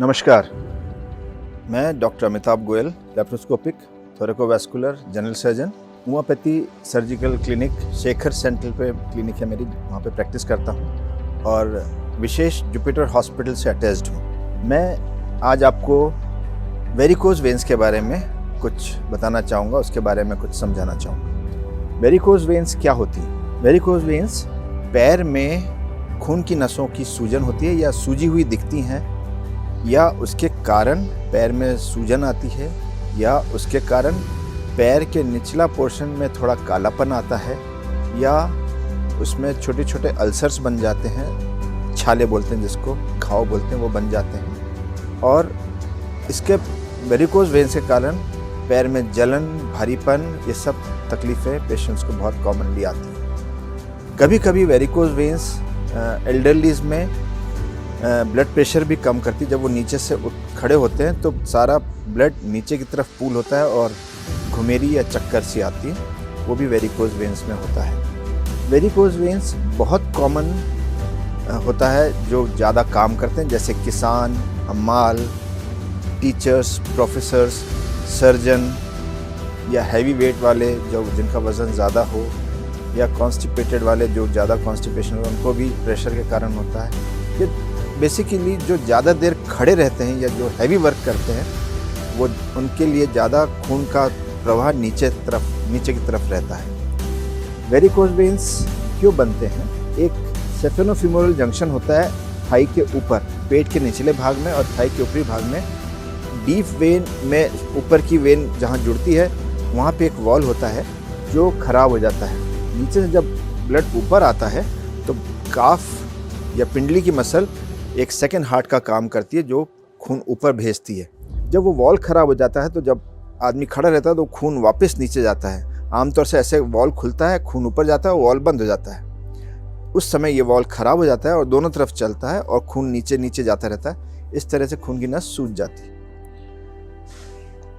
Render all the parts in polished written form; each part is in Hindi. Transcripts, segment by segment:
नमस्कार, मैं doctor Amitabh Goyal, laparoscopic thoracovascular general surgeon, homeopathy surgical clinic Shekhar central पे क्लिनिक है मेरी, वहाँ पे प्रैक्टिस करता हूँ और विशेष जुपिटर हॉस्पिटल से अटैच्ड हूँ। मैं आज आपको वेरिकोज वेन्स के बारे में कुछ बताना चाहूँगा, उसके बारे में कुछ समझाना चाहूँगा। वेरिकोज वेन्स क्या होती है? वेरिकोज वेन्स पैर में खून की नसों की सूजन होती है या सूजी हुई दिखती हैं, या उसके कारण पैर में सूजन आती है, या उसके कारण पैर के निचला पोर्शन में थोड़ा कालापन आता है, या उसमें छोटे छोटे अल्सर्स बन जाते हैं, छाले बोलते हैं जिसको, घाव बोलते हैं, वो बन जाते हैं। और इसके वेरिकोज वेन्स के कारण पैर में जलन, भारीपन, ये सब तकलीफ़ें पेशेंट्स को बहुत कॉमनली आती हैं। कभी कभी वेरिकोज वेन्स एल्डरलीज में ब्लड प्रेशर भी कम करती है। जब वो नीचे से खड़े होते हैं तो सारा ब्लड नीचे की तरफ पूल होता है और घुमेरी या चक्कर सी आती है, वो भी वेरिकोज वेन्स में होता है। वेरिकोज वेन्स बहुत कॉमन होता है जो ज़्यादा काम करते हैं, जैसे किसान, हमाल, टीचर्स, प्रोफेसर्स, सर्जन, या हैवी वेट वाले जो जिनका वज़न ज़्यादा हो, या कॉन्स्टिपेटेड वाले जो ज़्यादा कॉन्स्टिपेशन हो, उनको भी प्रेशर के कारण होता है। ये बेसिकली जो ज़्यादा देर खड़े रहते हैं या जो हैवी वर्क करते हैं, वो उनके लिए ज़्यादा खून का प्रवाह नीचे की तरफ रहता है। वेरिकोज वेन्स क्यों बनते हैं? एक सेफेनोफिमोरल जंक्शन होता है थाई के ऊपर, पेट के निचले भाग में और थाई के ऊपरी भाग में। डीप वेन में ऊपर की वेन जहाँ जुड़ती है, वहाँ पे एक वॉल होता है जो खराब हो जाता है। नीचे से जब ब्लड ऊपर आता है तो काफ या पिंडली की मसल एक सेकंड हार्ट का काम करती है जो खून ऊपर भेजती है। जब वो वॉल ख़राब हो जाता है तो जब आदमी खड़ा रहता है तो खून वापस नीचे जाता है। आमतौर से ऐसे वॉल खुलता है, खून ऊपर जाता है, वॉल बंद हो जाता है। उस समय ये वॉल ख़राब हो जाता है और दोनों तरफ चलता है और खून नीचे नीचे जाता रहता है। इस तरह से खून की नस सूज जाती है।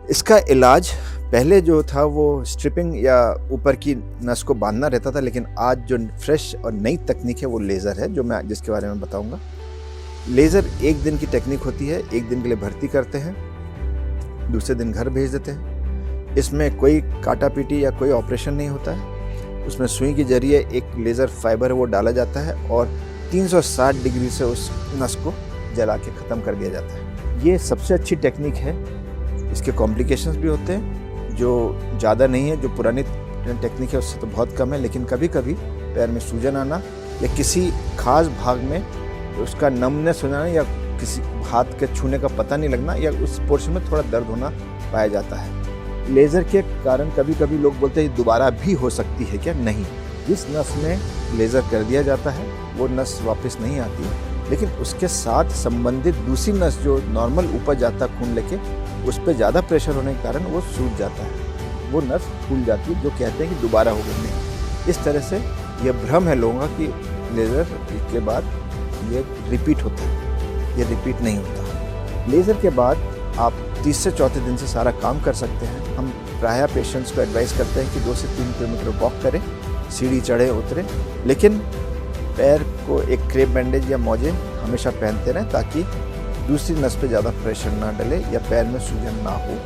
इसका इलाज पहले जो था वो स्ट्रिपिंग या ऊपर की नस को बांधना रहता था, लेकिन आज जो फ्रेश और नई तकनीक है वो लेज़र है, जो मैं जिसके बारे में बताऊंगा। लेज़र एक दिन की टेक्निक होती है, एक दिन के लिए भर्ती करते हैं, दूसरे दिन घर भेज देते हैं। इसमें कोई काटा पीटी या कोई ऑपरेशन नहीं होता है। उसमें सुई के जरिए एक लेज़र फाइबर है वो डाला जाता है और 360 डिग्री से उस नस को जला के ख़त्म कर दिया जाता है। ये सबसे अच्छी टेक्निक है। इसके कॉम्प्लिकेशंस भी होते हैं जो ज़्यादा नहीं है, जो पुरानी टेक्निक है उससे तो बहुत कम है, लेकिन कभी कभी पैर में सूजन आना या किसी खास भाग में उसका नमनेस हो जाना या किसी हाथ के छूने का पता नहीं लगना या उस पोर्शन में थोड़ा दर्द होना पाया जाता है। लेज़र के कारण कभी कभी लोग बोलते हैं दोबारा भी हो सकती है क्या? नहीं, जिस नस में लेज़र कर दिया जाता है वो नस वापस नहीं आती, लेकिन उसके साथ संबंधित दूसरी नस जो नॉर्मल ऊपर जाता खून लेके, उस पर ज़्यादा प्रेशर होने के कारण वो सूज जाता है, वो नस फूल जाती है, जो कहते हैं कि दोबारा होगा नहीं। इस तरह से यह भ्रम है लोगों का कि लेज़र के बाद ये रिपीट होता है, ये रिपीट नहीं होता। लेज़र के बाद आप 30 से 4 दिन से सारा काम कर सकते हैं। हम प्रायः पेशेंट्स को एडवाइस करते हैं कि 2 से 3 किलोमीटर वॉक करें, सीढ़ी चढ़े उतरें, लेकिन पैर को एक क्रेप बैंडेज या मोजे हमेशा पहनते रहें ताकि दूसरी नस पे ज़्यादा प्रेशर ना डले या पैर में सूजन ना हो।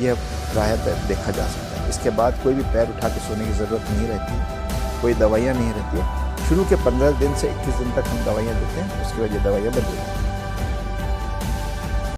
यह प्रायः देखा जा सकता है। इसके बाद कोई भी पैर उठा के सोने की ज़रूरत नहीं रहती, कोई दवाइयाँ नहीं रहती है। शुरू के 15 दिन से 21 दिन तक हम दवाइयाँ देते हैं, उसके बाद ये दवाइयाँ बदल जाती हैं।